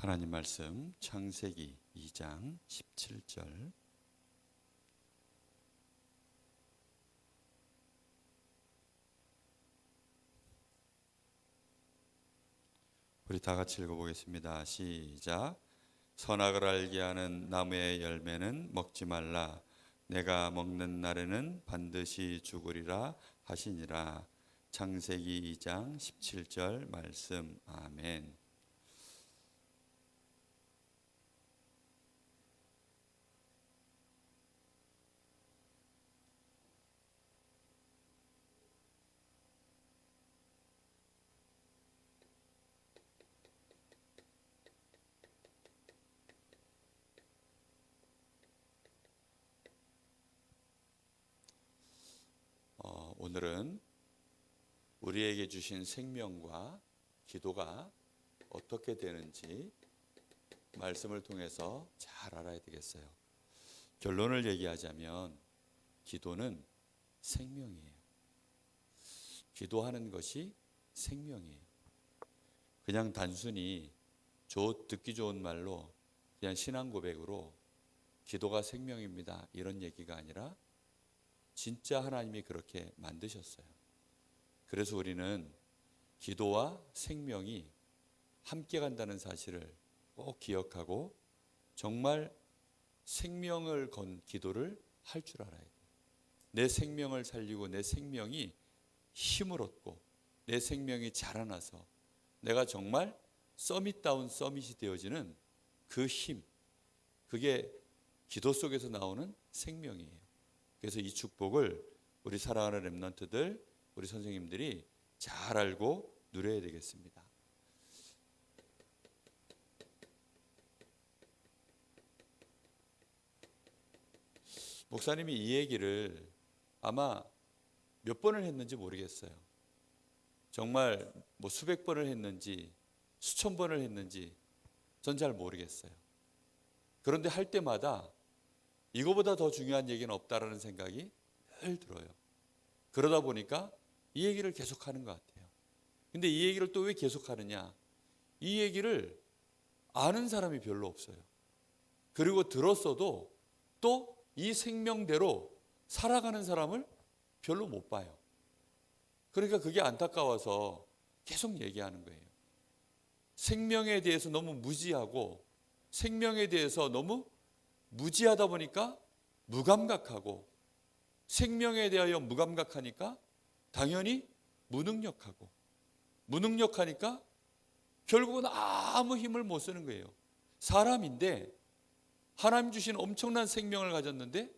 하나님 말씀 창세기 2장 17절. 우리 다 같이 읽어보겠습니다. 시작. 선악을 알게 하는 나무의 열매는 먹지 말라. 내가 먹는 날에는 반드시 죽으리라 하시니라. 창세기 2장 17절 말씀. 아멘. 오늘은 우리에게 주신 생명과 기도가 어떻게 되는지 말씀을 통해서 잘 알아야 되겠어요. 결론을 얘기하자면 기도는 생명이에요. 기도하는 것이 생명이에요. 그냥 단순히 듣기 좋은 말로 그냥 신앙 고백으로 기도가 생명입니다, 이런 얘기가 아니라 진짜 하나님이 그렇게 만드셨어요. 그래서 우리는 기도와 생명이 함께 간다는 사실을 꼭 기억하고 정말 생명을 건 기도를 할 줄 알아야 돼요. 내 생명을 살리고 내 생명이 힘을 얻고 내 생명이 자라나서 내가 정말 서밋다운 서밋이 되어지는 그 힘, 그게 기도 속에서 나오는 생명이에요. 그래서 이 축복을 우리 사랑하는 렘넌트들, 우리 선생님들이 잘 알고 누려야 되겠습니다. 목사님이 이 얘기를 아마 몇 번을 했는지 모르겠어요. 정말 수백 번을 했는지 수천 번을 했는지 전 잘 모르겠어요. 그런데 할 때마다 이거보다 더 중요한 얘기는 없다라는 생각이 늘 들어요. 그러다 보니까 이 얘기를 계속하는 것 같아요. 근데 이 얘기를 또 왜 계속하느냐? 이 얘기를 아는 사람이 별로 없어요. 그리고 들었어도 또 이 생명대로 살아가는 사람을 별로 못 봐요. 그러니까 그게 안타까워서 계속 얘기하는 거예요. 생명에 대해서 너무 무지하고 생명에 대해서 너무 무지하다 보니까 무감각하고, 생명에 대하여 무감각하니까 당연히 무능력하고, 무능력하니까 결국은 아무 힘을 못 쓰는 거예요. 사람인데 하나님 주신 엄청난 생명을 가졌는데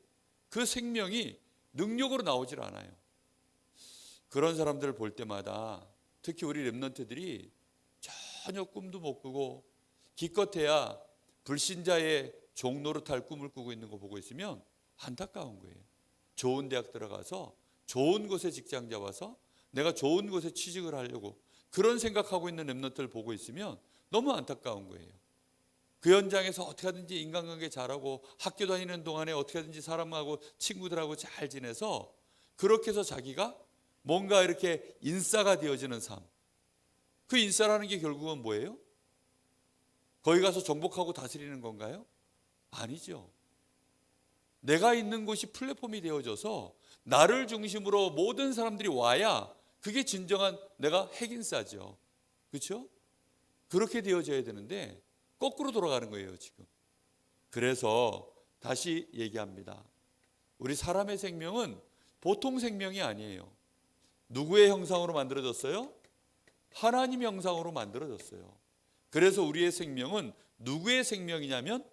그 생명이 능력으로 나오질 않아요. 그런 사람들을 볼 때마다 특히 우리 렘넌트들이 전혀 꿈도 못 꾸고 기껏해야 불신자의 종노릇할 꿈을 꾸고 있는 거 보고 있으면 안타까운 거예요. 좋은 대학 들어가서 좋은 곳에 직장 잡아서 내가 좋은 곳에 취직을 하려고 그런 생각하고 있는 렘넌트를 보고 있으면 너무 안타까운 거예요. 그 현장에서 어떻게 하든지 인간관계 잘하고 학교 다니는 동안에 어떻게 하든지 사람하고 친구들하고 잘 지내서 그렇게 해서 자기가 뭔가 이렇게 인싸가 되어지는 삶. 그 인싸라는 게 결국은 뭐예요? 거기 가서 정복하고 다스리는 건가요? 아니죠. 내가 있는 곳이 플랫폼이 되어져서 나를 중심으로 모든 사람들이 와야 그게 진정한 내가 핵인싸죠. 그렇죠? 그렇게 되어져야 되는데 거꾸로 돌아가는 거예요, 지금. 그래서 다시 얘기합니다. 우리 사람의 생명은 보통 생명이 아니에요. 누구의 형상으로 만들어졌어요? 하나님의 형상으로 만들어졌어요. 그래서 우리의 생명은 누구의 생명이냐면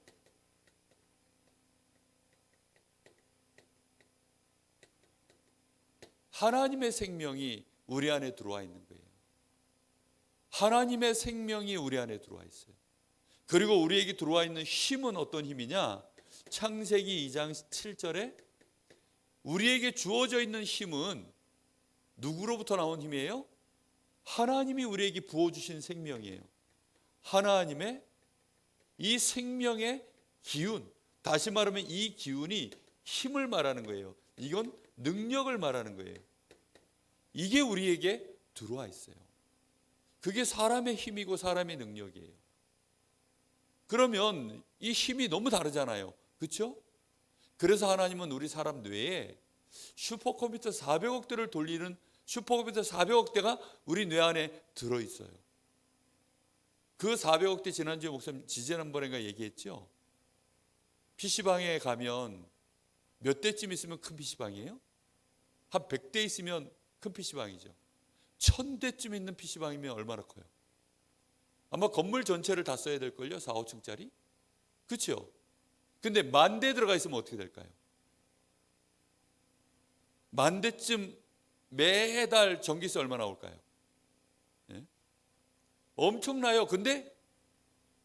하나님의 생명이 우리 안에 들어와 있는 거예요. 하나님의 생명이 우리 안에 들어와 있어요. 그리고 우리에게 들어와 있는 힘은 어떤 힘이냐? 창세기 2장 7절에 우리에게 주어져 있는 힘은 누구로부터 나온 힘이에요? 하나님이 우리에게 부어주신 생명이에요. 하나님의 이 생명의 기운, 다시 말하면 이 기운이 힘을 말하는 거예요. 이건 능력을 말하는 거예요. 이게 우리에게 들어와 있어요. 그게 사람의 힘이고 사람의 능력이에요. 그러면 이 힘이 너무 다르잖아요. 그렇죠? 그래서 하나님은 우리 사람 뇌에 슈퍼컴퓨터 400억 대를 돌리는 슈퍼컴퓨터 400억 대가 우리 뇌 안에 들어있어요. 그 400억 대 지난주에 목사님 지지난번인가 얘기했죠. PC방에 가면 몇 대쯤 있으면 큰 PC방이에요? 한 100대 있으면 큰 PC방이죠. 1000대쯤 있는 PC방이면 얼마나 커요? 아마 건물 전체를 다 써야 될걸요? 4, 5층짜리? 그렇죠? 근데 10,000대 들어가 있으면 어떻게 될까요? 10,000대쯤 매달 전기세 얼마 나올까요? 네? 엄청나요. 근데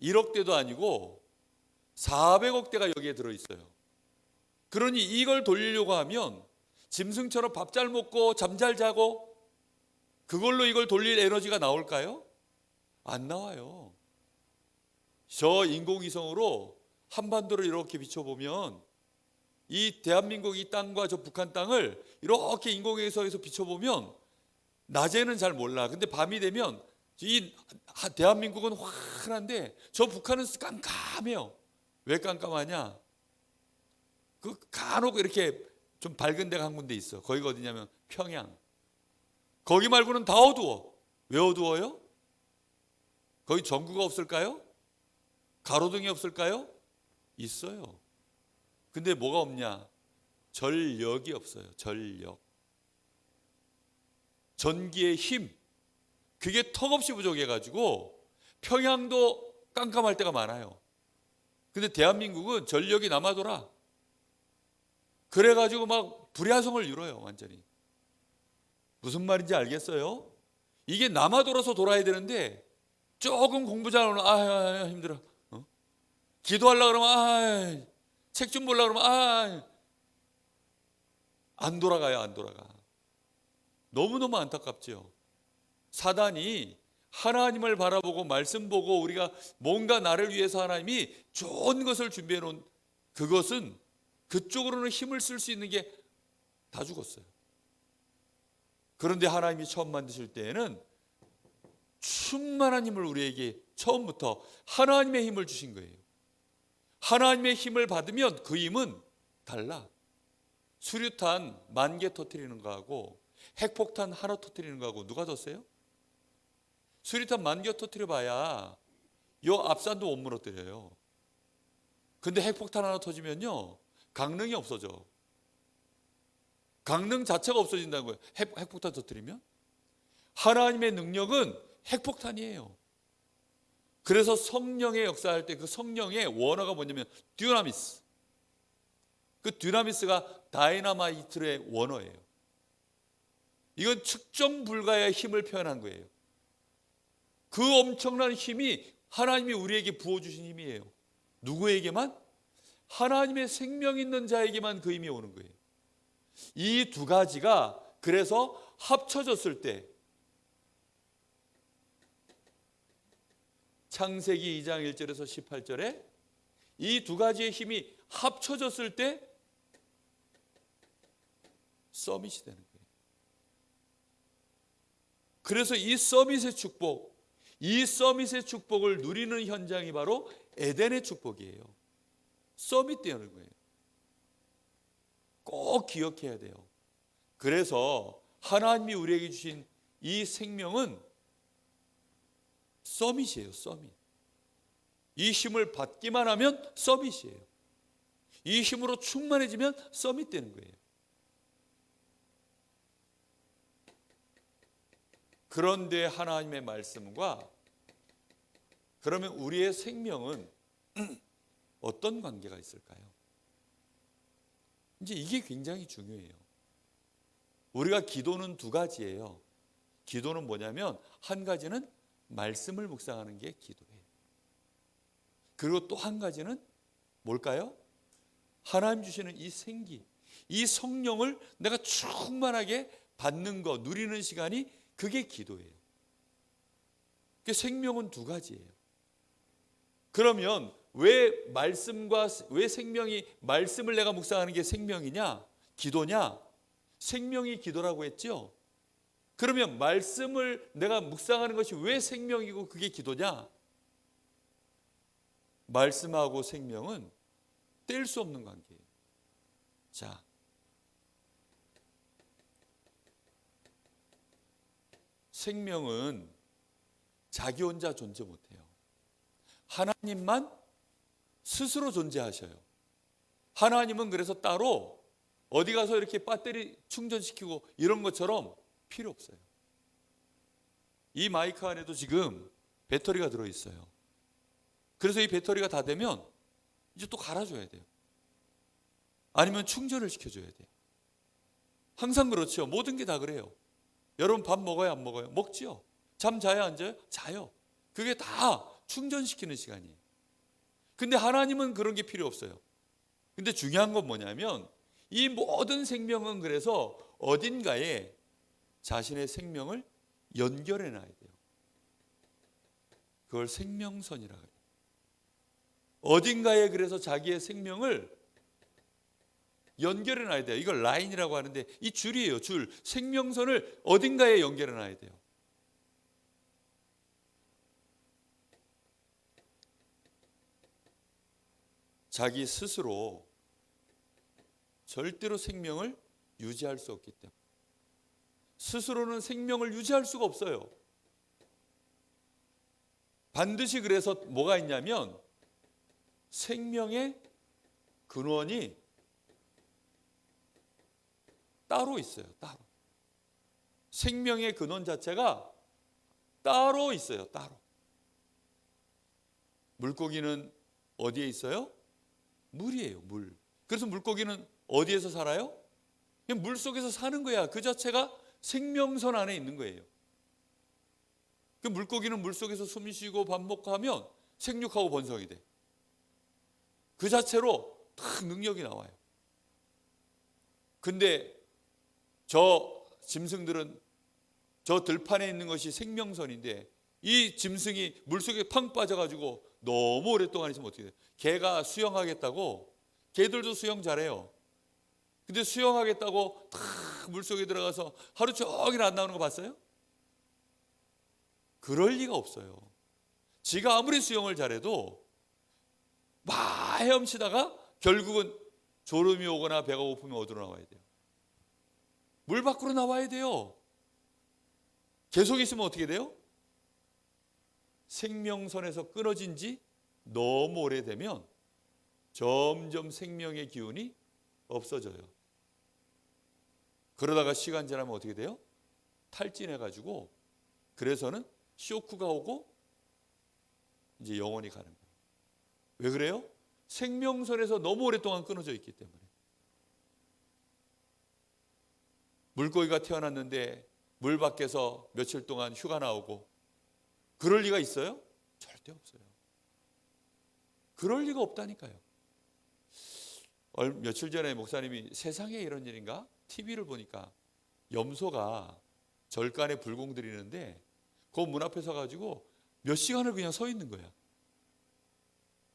1억대도 아니고 400억대가 여기에 들어있어요. 그러니 이걸 돌리려고 하면 짐승처럼 밥 잘 먹고 잠 잘 자고 그걸로 이걸 돌릴 에너지가 나올까요? 안 나와요. 저 인공위성으로 한반도를 이렇게 비춰보면 이 대한민국 이 땅과 저 북한 땅을 이렇게 인공위성에서 비춰보면 낮에는 잘 몰라. 근데 밤이 되면 이 대한민국은 환한데 저 북한은 깜깜해요. 왜 깜깜하냐? 그 간혹 이렇게 좀 밝은 데가 한 군데 있어. 거기가 어디냐면 평양. 거기 말고는 다 어두워. 왜 어두워요? 거기 전구가 없을까요? 가로등이 없을까요? 있어요. 근데 뭐가 없냐? 전력이 없어요. 전력. 전기의 힘. 그게 턱없이 부족해가지고 평양도 깜깜할 때가 많아요. 근데 대한민국은 전력이 남아돌아. 그래가지고 막 불야성을 이뤄요. 완전히. 무슨 말인지 알겠어요? 이게 남아돌아서 돌아야 되는데 조금 공부 잘하면 힘들어. 기도하려고 그러면 책 좀 보려고 그러면 안 돌아가요. 안 돌아가. 너무너무 안타깝죠. 사단이 하나님을 바라보고 말씀 보고 우리가 뭔가 나를 위해서 하나님이 좋은 것을 준비해 놓은 그것은 그쪽으로는 힘을 쓸 수 있는 게 다 죽었어요. 그런데 하나님이 처음 만드실 때에는 충만한 힘을 우리에게 처음부터 하나님의 힘을 주신 거예요. 하나님의 힘을 받으면 그 힘은 달라. 수류탄 10,000개 터뜨리는 거하고 핵폭탄 하나 터뜨리는 거하고 누가 더 세요? 수류탄 10,000개 터뜨려봐야 요 앞산도 못 무너뜨려요. 근데 핵폭탄 하나 터지면요 강릉이 없어져. 강릉 자체가 없어진다는 거예요. 핵폭탄 터뜨리면. 하나님의 능력은 핵폭탄이에요. 그래서 성령의 역사할 때 그 성령의 원어가 뭐냐면 듀나미스. 그 듀나미스가 다이나마이트의 원어예요. 이건 측정 불가의 힘을 표현한 거예요. 그 엄청난 힘이 하나님이 우리에게 부어주신 힘이에요. 누구에게만? 하나님의 생명 있는 자에게만 그 힘이 오는 거예요. 이 두 가지가 그래서 합쳐졌을 때 창세기 2장 1절에서 18절에 이 두 가지의 힘이 합쳐졌을 때 서밋이 되는 거예요. 그래서 이 서밋의 축복, 이 서밋의 축복을 누리는 현장이 바로 에덴의 축복이에요. 서밋 되는 거예요. 꼭 기억해야 돼요. 그래서 하나님이 우리에게 주신 이 생명은 서밋이에요. 서밋. 이 힘을 받기만 하면 서밋이에요. 이 힘으로 충만해지면 서밋 되는 거예요. 그런데 하나님의 말씀과 그러면 우리의 생명은 어떤 관계가 있을까요? 이제 이게 굉장히 중요해요. 우리가 기도는 두 가지예요. 기도는 뭐냐면 한 가지는 말씀을 묵상하는 게 기도예요. 그리고 또 한 가지는 뭘까요? 하나님 주시는 이 생기, 이 성령을 내가 충만하게 받는 거, 누리는 시간이 그게 기도예요. 그 생명은 두 가지예요. 그러면 왜 생명이 말씀을 내가 묵상하는 게 생명이냐? 기도냐? 생명이 기도라고 했죠. 그러면 말씀을 내가 묵상하는 것이 왜 생명이고 그게 기도냐? 말씀하고 생명은 뗄 수 없는 관계예요. 자, 생명은 자기 혼자 존재 못해요. 하나님만 스스로 존재하셔요. 하나님은 그래서 따로 어디 가서 이렇게 배터리 충전시키고 이런 것처럼 필요 없어요. 이 마이크 안에도 지금 배터리가 들어있어요. 그래서 이 배터리가 다 되면 이제 또 갈아줘야 돼요. 아니면 충전을 시켜줘야 돼요. 항상 그렇죠. 모든 게 다 그래요. 여러분 밥 먹어요, 안 먹어요? 먹지요. 잠 자요, 안 자요? 자요. 그게 다 충전시키는 시간이에요. 근데 하나님은 그런 게 필요 없어요. 근데 중요한 건 뭐냐면 이 모든 생명은 그래서 어딘가에 자신의 생명을 연결해 놔야 돼요. 그걸 생명선이라고 해요. 어딘가에 그래서 자기의 생명을 연결해 놔야 돼요. 이걸 라인이라고 하는데 이 줄이에요. 줄. 생명선을 어딘가에 연결해 놔야 돼요. 자기 스스로 절대로 생명을 유지할 수 없기 때문에 스스로는 생명을 유지할 수가 없어요. 반드시 그래서 뭐가 있냐면 생명의 근원이 따로 있어요. 따로. 생명의 근원 자체가 따로 있어요. 따로. 물고기는 어디에 있어요? 물이에요. 물. 그래서 물고기는 어디에서 살아요? 그냥 물 속에서 사는 거야. 그 자체가 생명선 안에 있는 거예요. 그 물고기는 물 속에서 숨 쉬고 밥 먹고 하면 생육하고 번성이 돼. 그 자체로 딱 능력이 나와요. 근데 저 짐승들은 저 들판에 있는 것이 생명선인데 이 짐승이 물속에 팡 빠져가지고 너무 오랫동안 있으면 어떻게 돼요? 개가 수영하겠다고, 개들도 수영 잘해요. 근데 수영하겠다고 탁 물속에 들어가서 하루 종일 안 나오는 거 봤어요? 그럴 리가 없어요. 지가 아무리 수영을 잘해도 막 헤엄치다가 결국은 졸음이 오거나 배가 고프면 어디로 나와야 돼요? 물 밖으로 나와야 돼요. 계속 있으면 어떻게 돼요? 생명선에서 끊어진 지 너무 오래되면 점점 생명의 기운이 없어져요. 그러다가 시간 지나면 어떻게 돼요? 탈진해가지고 그래서는 쇼크가 오고 이제 영원히 가는 거예요. 왜 그래요? 생명선에서 너무 오랫동안 끊어져 있기 때문에. 물고기가 태어났는데 물 밖에서 며칠 동안 휴가 나오고 그럴 리가 있어요? 절대 없어요. 그럴 리가 없다니까요. 며칠 전에 목사님이 세상에 이런 일인가? TV를 보니까 염소가 절간에 불공 들이는데 그 문 앞에 서가지고 몇 시간을 그냥 서 있는 거야.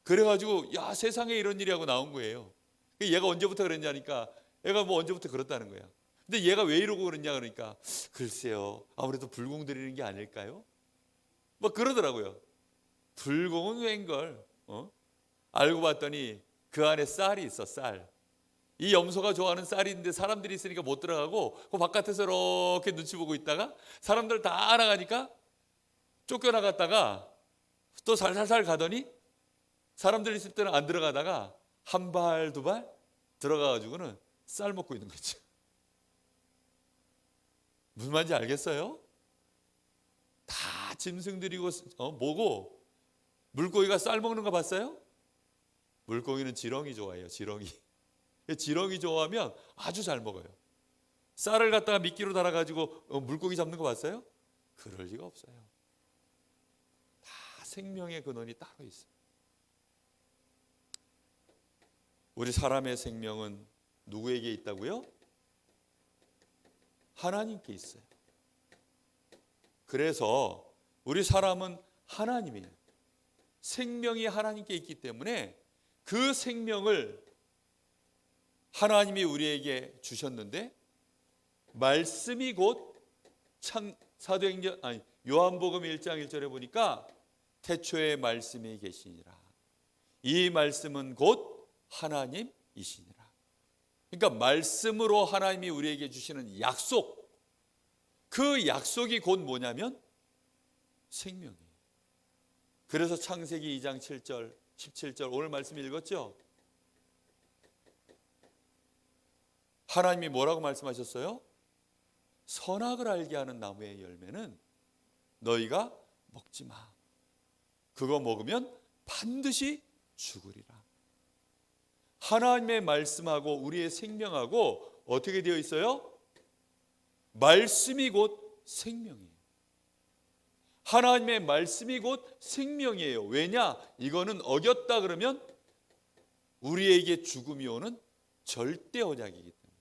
그래가지고 야 세상에 이런 일이 하고 나온 거예요. 얘가 언제부터 그랬냐니까 얘가 뭐 언제부터 그렇다는 거야. 근데 얘가 왜 이러고 그랬냐 그러니까 글쎄요 아무래도 불공 들이는 게 아닐까요? 뭐 그러더라고요. 불공은 웬걸? 알고 봤더니 그 안에 쌀이 있어. 쌀. 이 염소가 좋아하는 쌀이 있는데 사람들이 있으니까 못 들어가고 그 바깥에서 이렇게 눈치 보고 있다가 사람들 다 나가니까 쫓겨나갔다가 또 살살살 가더니 사람들 있을 때는 안 들어가다가 한 발 두 발 들어가가지고는 쌀 먹고 있는 거죠. 무슨 말인지 알겠어요? 다 짐승들이고 뭐고 물고기가 쌀 먹는 거 봤어요? 물고기는 지렁이 좋아해요. 지렁이. 지렁이 좋아하면 아주 잘 먹어요. 쌀을 갖다가 미끼로 달아가지고 물고기 잡는 거 봤어요? 그럴 리가 없어요. 다 생명의 근원이 따로 있어요. 우리 사람의 생명은 누구에게 있다고요? 하나님께 있어요. 그래서 우리 사람은 하나님이에요. 생명이 하나님께 있기 때문에 그 생명을 하나님이 우리에게 주셨는데 말씀이 곧 요한복음 1장 1절에 보니까 태초에 말씀이 계시니라. 이 말씀은 곧 하나님이시니라. 그러니까 말씀으로 하나님이 우리에게 주시는 약속, 그 약속이 곧 뭐냐면 생명이에요. 그래서 창세기 2장 7절 17절 오늘 말씀 읽었죠? 하나님이 뭐라고 말씀하셨어요? 선악을 알게 하는 나무의 열매는 너희가 먹지 마. 그거 먹으면 반드시 죽으리라. 하나님의 말씀하고 우리의 생명하고 어떻게 되어 있어요? 말씀이 곧 생명이에요. 하나님의 말씀이 곧 생명이에요. 왜냐? 이거는 어겼다 그러면 우리에게 죽음이 오는 절대 언약이기 때문에.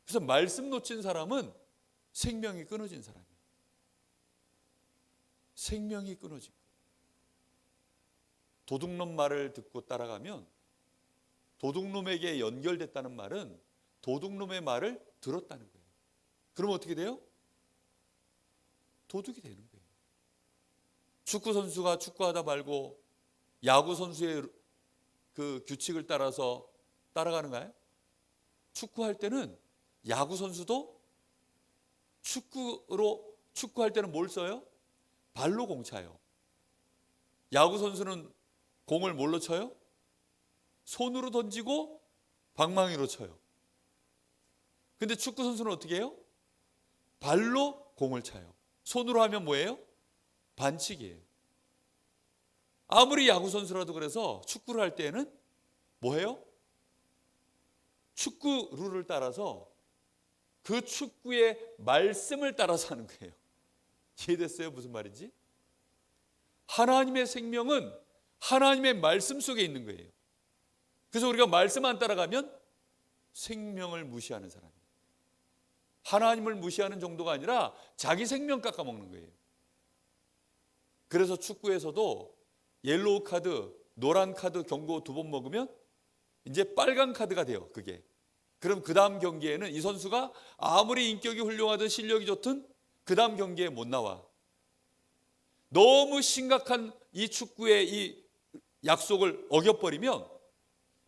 그래서 말씀 놓친 사람은 생명이 끊어진 사람이에요. 생명이 끊어진 거예요. 도둑놈 말을 듣고 따라가면 도둑놈에게 연결됐다는 말은 도둑놈의 말을 들었다는 거예요. 그러면 어떻게 돼요? 도둑이 되는 거예요. 축구 선수가 축구하다 말고 야구 선수의 그 규칙을 따라서 따라가는가요? 축구할 때는 야구 선수도 축구할 때는 뭘 써요? 발로 공 차요. 야구 선수는 공을 뭘로 쳐요? 손으로 던지고 방망이로 쳐요. 근데 축구 선수는 어떻게 해요? 발로 공을 차요. 손으로 하면 뭐예요? 반칙이에요. 아무리 야구 선수라도 그래서 축구를 할 때는 뭐예요? 축구 룰을 따라서 그 축구의 말씀을 따라서 하는 거예요. 이해됐어요? 무슨 말인지? 하나님의 생명은 하나님의 말씀 속에 있는 거예요. 그래서 우리가 말씀 안 따라가면 생명을 무시하는 사람이에요. 하나님을 무시하는 정도가 아니라 자기 생명 깎아먹는 거예요. 그래서 축구에서도 옐로우 카드, 노란 카드 경고 2번 먹으면 이제 빨간 카드가 돼요. 그게. 그럼 그 다음 경기에는 이 선수가 아무리 인격이 훌륭하든 실력이 좋든 그 다음 경기에 못 나와. 너무 심각한 이 축구의 이 약속을 어겨버리면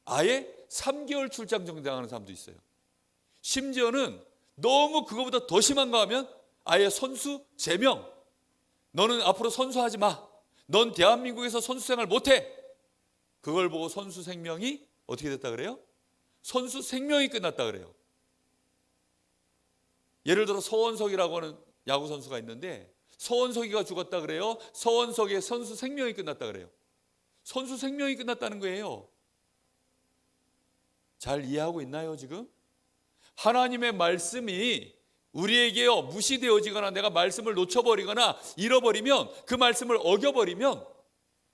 아예 3개월 출장 정지하는 사람도 있어요. 심지어는 너무 그거보다 더 심한가 하면 아예 선수 제명. 너는 앞으로 선수하지 마. 넌 대한민국에서 선수 생활 못해. 그걸 보고 선수 생명이 어떻게 됐다 그래요? 선수 생명이 끝났다 그래요. 예를 들어 서원석이라고 하는 야구 선수가 있는데 서원석이가 죽었다 그래요. 서원석의 선수 생명이 끝났다 그래요. 선수 생명이 끝났다는 거예요. 잘 이해하고 있나요 지금? 하나님의 말씀이 우리에게요 무시되어지거나 내가 말씀을 놓쳐버리거나 잃어버리면 그 말씀을 어겨버리면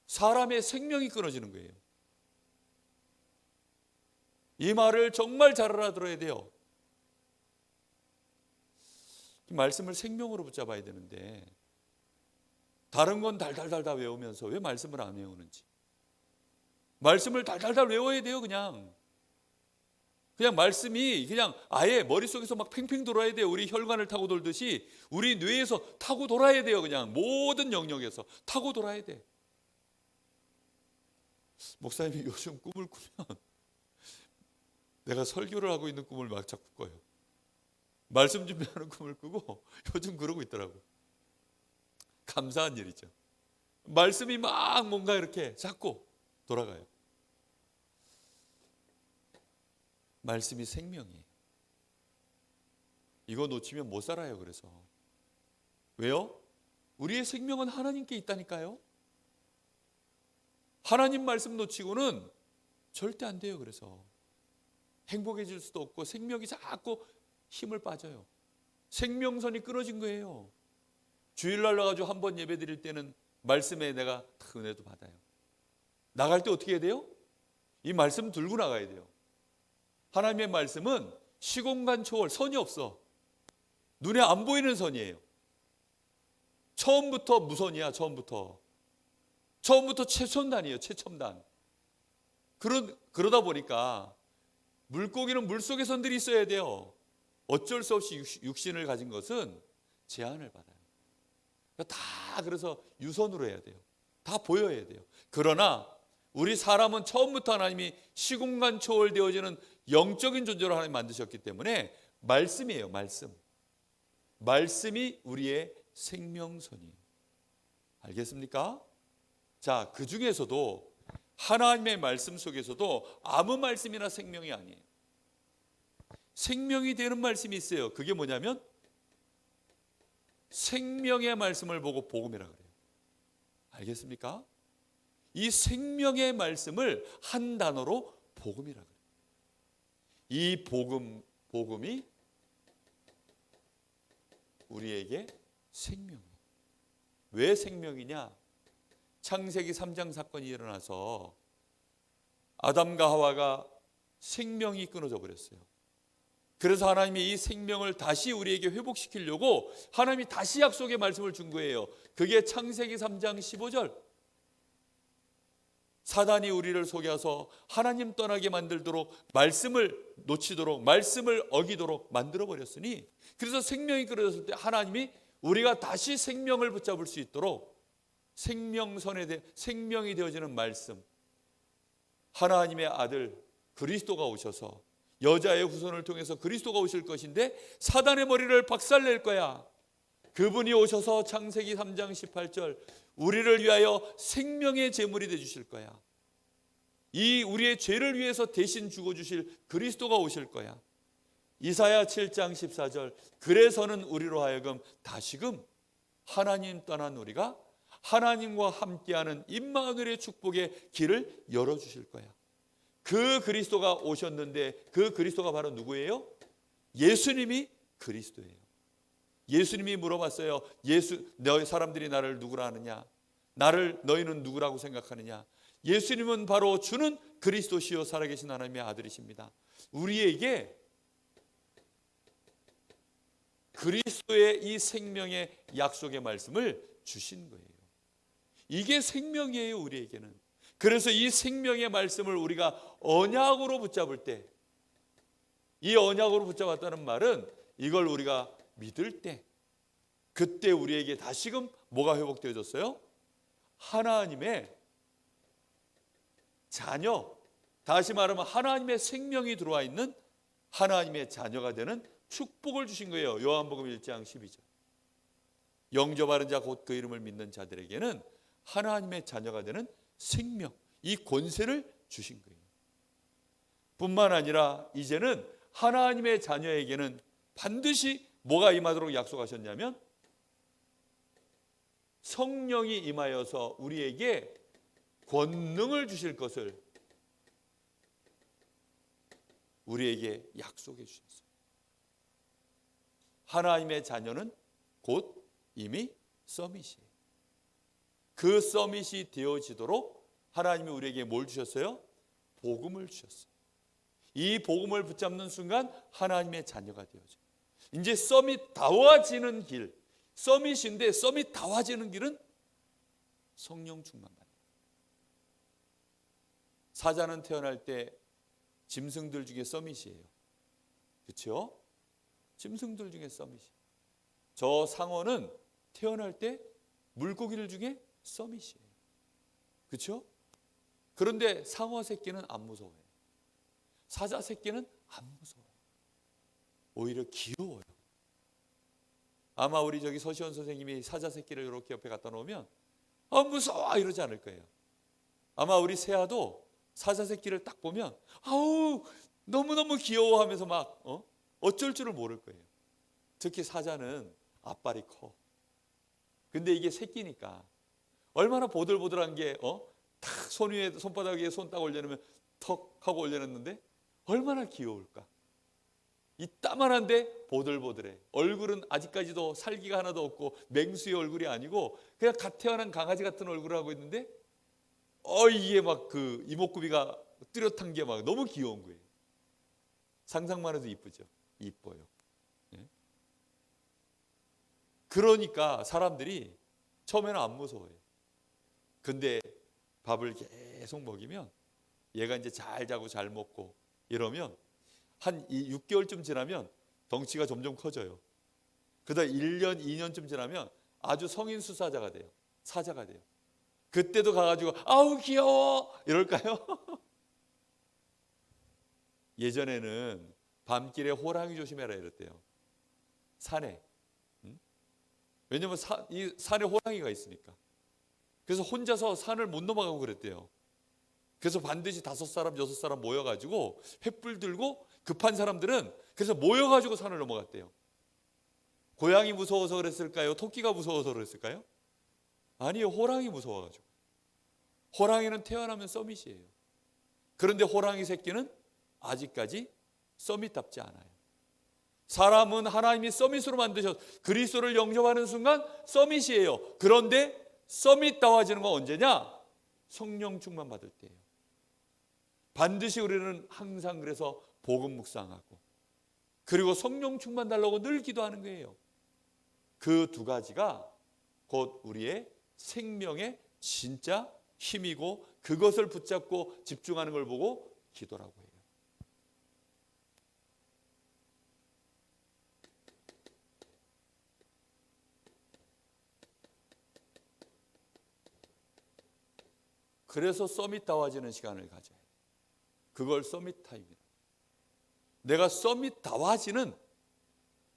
사람의 생명이 끊어지는 거예요. 이 말을 정말 잘 알아들어야 돼요. 이 말씀을 생명으로 붙잡아야 되는데 다른 건 달달달 다 외우면서 왜 말씀을 안 외우는지. 말씀을 달달달 외워야 돼요. 그냥 말씀이 그냥 아예 머릿속에서 막 팽팽 돌아야 돼요. 우리 혈관을 타고 돌듯이 우리 뇌에서 타고 돌아야 돼요. 그냥 모든 영역에서 타고 돌아야 돼. 목사님이 요즘 꿈을 꾸면 내가 설교를 하고 있는 꿈을 막 자꾸 꿔요. 말씀 준비하는 꿈을 꾸고 요즘 그러고 있더라고요. 감사한 일이죠. 말씀이 막 뭔가 이렇게 자꾸 돌아가요. 말씀이 생명이에요. 이거 놓치면 못 살아요. 그래서 왜요? 우리의 생명은 하나님께 있다니까요. 하나님 말씀 놓치고는 절대 안 돼요. 그래서 행복해질 수도 없고 생명이 자꾸 힘을 빠져요. 생명선이 끊어진 거예요. 주일날 나가지고 한번 예배 드릴 때는 말씀에 내가 은혜도 받아요. 나갈 때 어떻게 해야 돼요? 이 말씀 들고 나가야 돼요. 하나님의 말씀은 시공간 초월, 선이 없어. 눈에 안 보이는 선이에요. 처음부터 무선이야. 처음부터 최첨단이에요. 최첨단. 그러다 보니까 물고기는 물속에 선들이 있어야 돼요. 어쩔 수 없이 육신을 가진 것은 제한을 받아요. 그래서 유선으로 해야 돼요. 다 보여야 돼요. 그러나 우리 사람은 처음부터 하나님이 시공간 초월되어지는 영적인 존재로 하나님 만드셨기 때문에 말씀이에요. 말씀이 우리의 생명선이에요. 알겠습니까? 자, 그 중에서도 하나님의 말씀 속에서도 아무 말씀이나 생명이 아니에요. 생명이 되는 말씀이 있어요. 그게 뭐냐면 생명의 말씀을 보고 복음이라 그래요. 알겠습니까? 이 생명의 말씀을 한 단어로 복음이라 그래요. 이 복음이 우리에게 생명이에요. 왜 생명이냐? 창세기 3장 사건이 일어나서 아담과 하와가 생명이 끊어져 버렸어요. 그래서 하나님이 이 생명을 다시 우리에게 회복시키려고 하나님이 다시 약속의 말씀을 준 거예요. 그게 창세기 3장 15절. 사단이 우리를 속여서 하나님 떠나게 만들도록, 말씀을 놓치도록, 말씀을 어기도록 만들어 버렸으니, 그래서 생명이 끊어졌을 때 하나님이 우리가 다시 생명을 붙잡을 수 있도록 생명이 되어지는 말씀, 하나님의 아들 그리스도가 오셔서 여자의 후손을 통해서 그리스도가 오실 것인데 사단의 머리를 박살낼 거야. 그분이 오셔서 창세기 3장 18절 우리를 위하여 생명의 제물이 되주실 거야. 이 우리의 죄를 위해서 대신 죽어주실 그리스도가 오실 거야. 이사야 7장 14절 그래서는 우리로 하여금 다시금 하나님 떠난 우리가 하나님과 함께하는 임마누엘의 축복의 길을 열어주실 거야. 그 그리스도가 오셨는데 그 그리스도가 바로 누구예요? 예수님이 그리스도예요. 예수님이 물어봤어요. 너희 사람들이 나를 누구라 하느냐? 너희는 누구라고 생각하느냐? 예수님은 바로 주는 그리스도시요 살아계신 하나님의 아들이십니다. 우리에게 그리스도의 이 생명의 약속의 말씀을 주신 거예요. 이게 생명이에요, 우리에게는. 그래서 이 생명의 말씀을 우리가 언약으로 붙잡을 때, 이 언약으로 붙잡았다는 말은 이걸 우리가 믿을 때, 그때 우리에게 다시금 뭐가 회복되어졌어요? 하나님의 자녀, 다시 말하면 하나님의 생명이 들어와 있는 하나님의 자녀가 되는 축복을 주신 거예요. 요한복음 1장 12절. 영접하는 자 곧 그 이름을 믿는 자들에게는 하나님의 자녀가 되는 생명, 이 권세를 주신 거예요. 뿐만 아니라 이제는 하나님의 자녀에게는 반드시 뭐가 임하도록 약속하셨냐면 성령이 임하여서 우리에게 권능을 주실 것을 우리에게 약속해 주셨어요. 하나님의 자녀는 곧 이미 서밋이에요. 그 서밋이 되어지도록 하나님이 우리에게 뭘 주셨어요? 복음을 주셨어요. 이 복음을 붙잡는 순간 하나님의 자녀가 되어져요. 이제 서밋다워지는 길, 서밋인데 서밋다워지는 길은 성령 충만만. 사자는 태어날 때 짐승들 중에 서밋이에요. 그렇죠? 짐승들 중에 서밋이에요. 저 상어는 태어날 때 물고기들 중에 서밋이에요. 그렇죠? 그런데 상어 새끼는 안 무서워요. 사자 새끼는 안 무서워요. 오히려 귀여워요. 아마 우리 서시원 선생님이 사자 새끼를 이렇게 옆에 갖다 놓으면 무서워 이러지 않을 거예요. 아마 우리 세아도 사자 새끼를 딱 보면 아우 너무너무 귀여워하면서 막 어쩔 줄을 모를 거예요. 특히 사자는 앞발이 커. 근데 이게 새끼니까 얼마나 보들보들한 게 탁 손 위에 손바닥 위에 손 딱 올려놓으면 턱 하고 올려놨는데 얼마나 귀여울까. 이 따만한데 보들보들해. 얼굴은 아직까지도 살기가 하나도 없고 맹수의 얼굴이 아니고 그냥 갓 태어난 강아지 같은 얼굴을 하고 있는데 이게 막 그 이목구비가 뚜렷한 게 막 너무 귀여운 거예요. 상상만 해도 이쁘죠. 이뻐요. 예? 그러니까 사람들이 처음에는 안 무서워요. 근데 밥을 계속 먹이면 얘가 이제 잘 자고 잘 먹고 이러면 한 6개월쯤 지나면 덩치가 점점 커져요. 그러다 1년, 2년쯤 지나면 아주 성인 수사자가 돼요. 사자가 돼요. 그때도 가가지고 아우 귀여워 이럴까요? 예전에는 밤길에 호랑이 조심해라 이랬대요. 산에. 왜냐면 이 산에 호랑이가 있으니까. 그래서 혼자서 산을 못 넘어가고 그랬대요. 그래서 반드시 5사람, 6사람 모여가지고 횃불 들고 급한 사람들은 그래서 모여가지고 산을 넘어갔대요. 고양이 무서워서 그랬을까요? 토끼가 무서워서 그랬을까요? 아니요, 호랑이 무서워가지고. 호랑이는 태어나면 서밋이에요. 그런데 호랑이 새끼는 아직까지 서밋답지 않아요. 사람은 하나님이 서밋으로 만드셨, 그리스도를 영접하는 순간 서밋이에요. 그런데 서밋다워지는 건 언제냐? 성령 충만 받을 때예요. 반드시 우리는 항상 그래서 복음 묵상하고 그리고 성령 충만 달라고 늘 기도하는 거예요. 그 두 가지가 곧 우리의 생명의 진짜 힘이고 그것을 붙잡고 집중하는 걸 보고 기도라고 해요. 그래서 서밋다워지는 시간을 가져야 돼요. 그걸 서밋 타임이에요. 내가 서밋다워지는,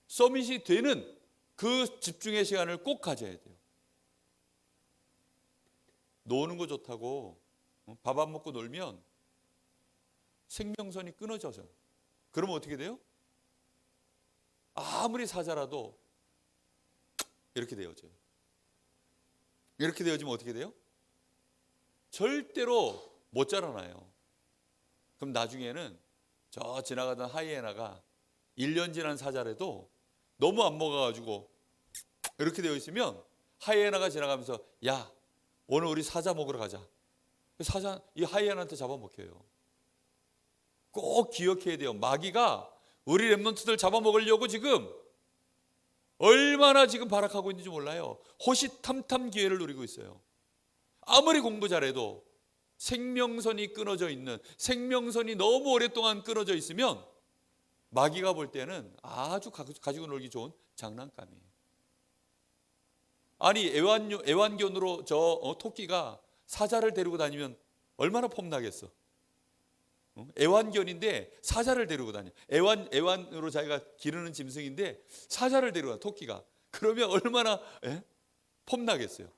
서밋이 되는 그 집중의 시간을 꼭 가져야 돼요. 노는 거 좋다고 밥 안 먹고 놀면 생명선이 끊어져요. 그러면 어떻게 돼요? 아무리 사자라도 이렇게 되어져요. 이렇게 되어지면 어떻게 돼요? 절대로 못 자라나요. 그럼 나중에는 저 지나가던 하이에나가 1년 지난 사자라도 너무 안 먹어가지고 이렇게 되어 있으면 하이에나가 지나가면서 야, 오늘 우리 사자 먹으러 가자. 사자 이 하이에나한테 잡아먹혀요. 꼭 기억해야 돼요. 마귀가 우리 렘넌트들 잡아먹으려고 지금 얼마나 지금 발악하고 있는지 몰라요. 호시탐탐 기회를 누리고 있어요. 아무리 공부 잘해도 생명선이 끊어져 있는, 생명선이 너무 오랫동안 끊어져 있으면 마귀가 볼 때는 아주 가지고 놀기 좋은 장난감이에요. 아니 애완견으로 토끼가 사자를 데리고 다니면 얼마나 폼나겠어. 애완견인데 사자를 데리고 다녀. 애완으로 자기가 기르는 짐승인데 사자를 데리고 가, 토끼가. 그러면 얼마나 폼나겠어요.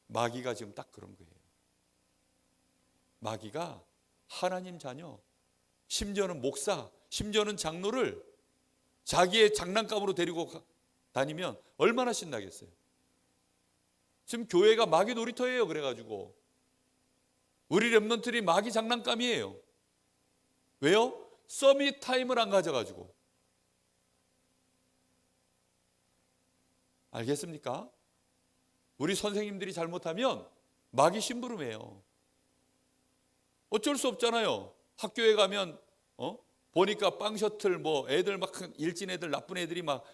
마귀가 지금 딱 그런 거예요. 마귀가 하나님 자녀, 심지어는 목사, 심지어는 장로를 자기의 장난감으로 데리고 다니면 얼마나 신나겠어요. 지금 교회가 마귀 놀이터예요. 그래가지고 우리 렘넌트들이 마귀 장난감이에요. 왜요? 서밋 타임을 안 가져가지고. 알겠습니까? 우리 선생님들이 잘못하면 마귀 심부름해요. 어쩔 수 없잖아요. 학교에 가면 보니까 빵 셔틀 애들 막 일진 애들 나쁜 애들이 막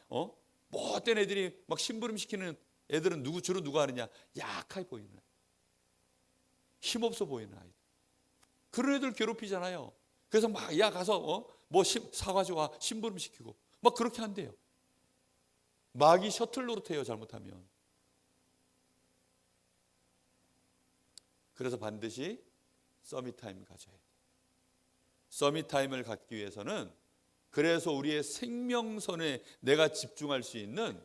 못된 애들이 막 심부름 시키는 애들은 주로 누가 하느냐? 약하게 보이는 아이, 힘없어 보이는 아이. 그런 애들 괴롭히잖아요. 그래서 막 가서 사가지고 와 심부름 시키고 막 그렇게 한대요. 마귀 셔틀 노릇해요. 잘못하면. 그래서 반드시 서밋 타임을 가져야 돼요. 서밋 타임을 갖기 위해서는 그래서 우리의 생명선에 내가 집중할 수 있는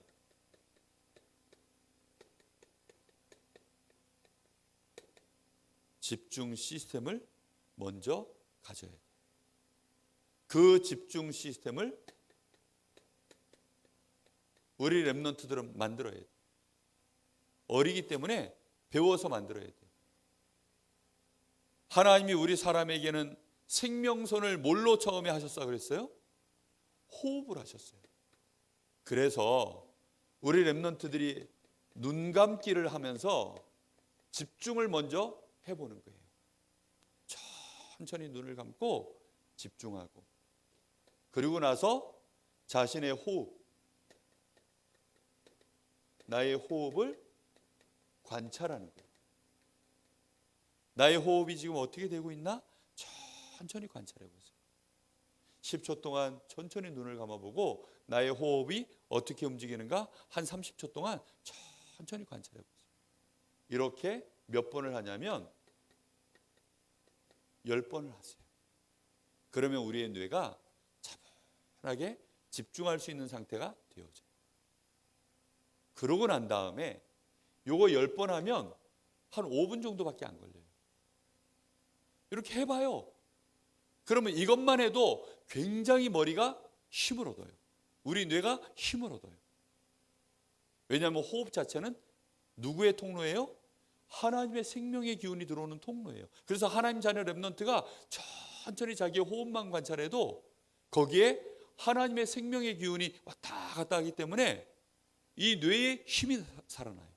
집중 시스템을 먼저 가져야 돼요. 그 집중 시스템을 우리 렘넌트들은 만들어야 돼요. 어리기 때문에 배워서 만들어야 돼요. 하나님이 우리 사람에게는 생명선을 뭘로 처음에 하셨어 그랬어요? 호흡을 하셨어요. 그래서 우리 렘넌트들이 눈 감기를 하면서 집중을 먼저 해보는 거예요. 천천히 눈을 감고 집중하고 그리고 나서 자신의 호흡, 나의 호흡을 관찰하는 거예요. 나의 호흡이 지금 어떻게 되고 있나? 천천히 관찰해 보세요. 10초 동안 천천히 눈을 감아보고 나의 호흡이 어떻게 움직이는가? 한 30초 동안 천천히 관찰해 보세요. 이렇게 몇 번을 하냐면 10번을 하세요. 그러면 우리의 뇌가 차분하게 집중할 수 있는 상태가 되어져요. 그러고 난 다음에 요거 10번 하면 한 5분 정도밖에 안 걸려요. 이렇게 해봐요. 그러면 이것만 해도 굉장히 머리가 힘을 얻어요. 우리 뇌가 힘을 얻어요. 왜냐하면 호흡 자체는 누구의 통로예요? 하나님의 생명의 기운이 들어오는 통로예요. 그래서 하나님 자녀 렘넌트가 천천히 자기의 호흡만 관찰해도 거기에 하나님의 생명의 기운이 왔다 갔다 하기 때문에 이 뇌에 힘이 살아나요.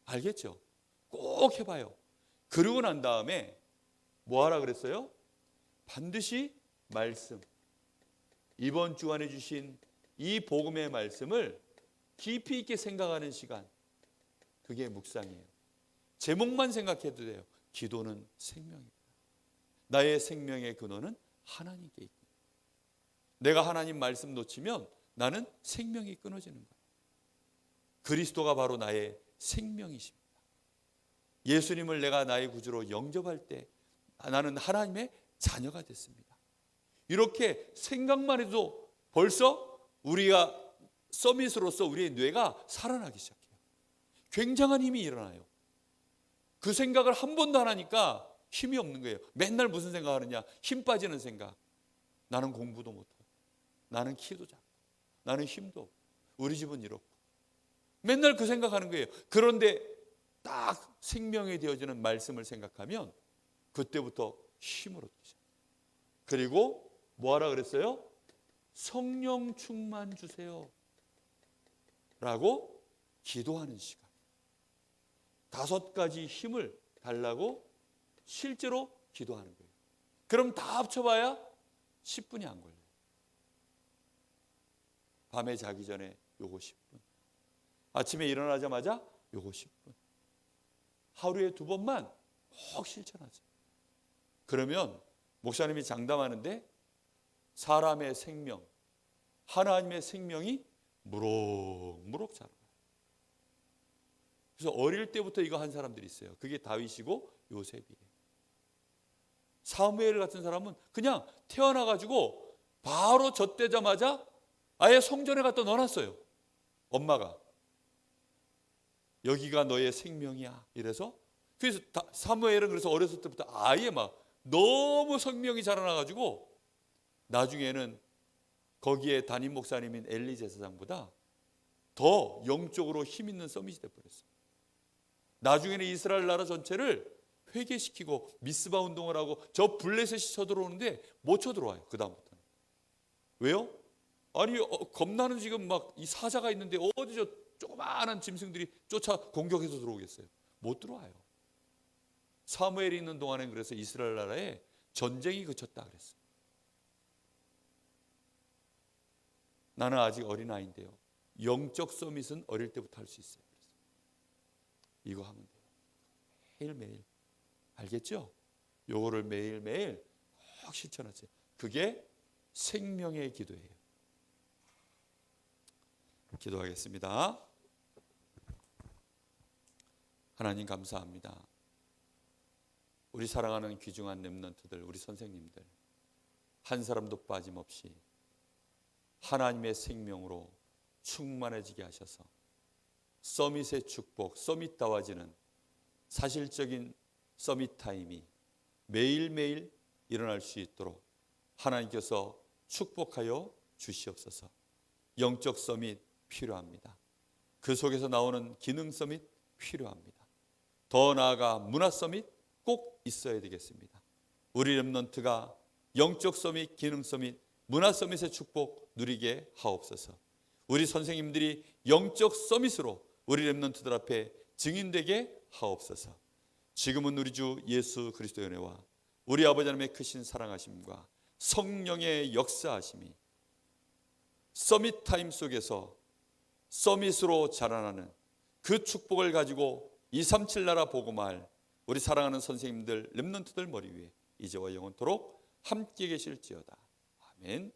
알겠죠? 꼭 해봐요. 그러고 난 다음에 뭐 하라 그랬어요? 반드시 말씀, 이번 주간에 주신 이 복음의 말씀을 깊이 있게 생각하는 시간, 그게 묵상이에요. 제목만 생각해도 돼요. 기도는 생명이다. 나의 생명의 근원은 하나님께 있고, 내가 하나님 말씀 놓치면 나는 생명이 끊어지는 거예요. 그리스도가 바로 나의 생명이십니다. 예수님을 내가 나의 구주로 영접할 때 나는 하나님의 자녀가 됐습니다. 이렇게 생각만 해도 벌써 우리가 서밋으로서 우리의 뇌가 살아나기 시작해요. 굉장한 힘이 일어나요. 그 생각을 한 번도 안 하니까 힘이 없는 거예요. 맨날 무슨 생각하느냐? 힘 빠지는 생각. 나는 공부도 못하고, 나는 키도 작고, 나는 힘도 없고, 우리 집은 이렇고. 맨날 그 생각하는 거예요. 그런데 딱 생명이 되어지는 말씀을 생각하면 그때부터 힘을 얻기 시작해요. 그리고 뭐 하라 그랬어요? 성령 충만 주세요 라고 기도하는 시간. 5가지 힘을 달라고 실제로 기도하는 거예요. 그럼 다 합쳐봐야 10분이 안 걸려요. 밤에 자기 전에 요거 10분, 아침에 일어나자마자 요거 10분, 하루에 2번만 꼭 실천하세요. 그러면 목사님이 장담하는데 사람의 생명, 하나님의 생명이 무럭무럭 자라요. 그래서 어릴 때부터 이거 한 사람들이 있어요. 그게 다윗이고 요셉이에요. 사무엘 같은 사람은 그냥 태어나가지고 바로 젖되자마자 아예 성전에 갖다 넣어놨어요. 엄마가. 여기가 너의 생명이야. 이래서 그래서 사무엘은 그래서 어렸을 때부터 아예 막 너무 생명이 자라나가지고 나중에는 거기에 담임 목사님인 엘리 제사장보다 더 영적으로 힘 있는 서밋이 돼버렸어요. 나중에는 이스라엘 나라 전체를 회개시키고 미스바 운동을 하고 저 블레셋이 쳐들어오는데 못 쳐들어와요. 그 다음부터는. 왜요? 아니 겁나는 지금 막 이 사자가 있는데 어디 저 조그마한 짐승들이 쫓아 공격해서 들어오겠어요? 못 들어와요. 사무엘이 있는 동안엔 그래서 이스라엘 나라에 전쟁이 그쳤다 그랬어요. 나는 아직 어린아이인데요. 영적 서밋은 어릴 때부터 할 수 있어요. 그래서 이거 하면 돼요. 매일매일. 알겠죠? 요거를 매일매일 꼭 실천하세요. 그게 생명의 기도예요. 기도하겠습니다. 하나님 감사합니다. 우리 사랑하는 귀중한 렘넌트들, 우리 선생님들 한 사람도 빠짐없이 하나님의 생명으로 충만해지게 하셔서 서밋의 축복, 서밋다워지는 사실적인 서밋 타임이 매일매일 일어날 수 있도록 하나님께서 축복하여 주시옵소서. 영적 서밋 필요합니다. 그 속에서 나오는 기능 서밋 필요합니다. 더 나아가 문화 서밋 꼭 있어야 되겠습니다. 우리 렘넌트가 영적 서밋, 기능 서밋, 문화 서밋의 축복 누리게 하옵소서. 우리 선생님들이 영적 서밋으로 우리 렘넌트들 앞에 증인되게 하옵소서. 지금은 우리 주 예수 그리스도의 은혜와 우리 아버지 하나님의 크신 사랑하심과 성령의 역사하심이 서밋 타임 속에서 서밋으로 자라나는 그 축복을 가지고 237 나라 복음할 우리 사랑하는 선생님들, 렘넌트들 머리 위에 이제와 영원토록 함께 계실지어다. 아멘.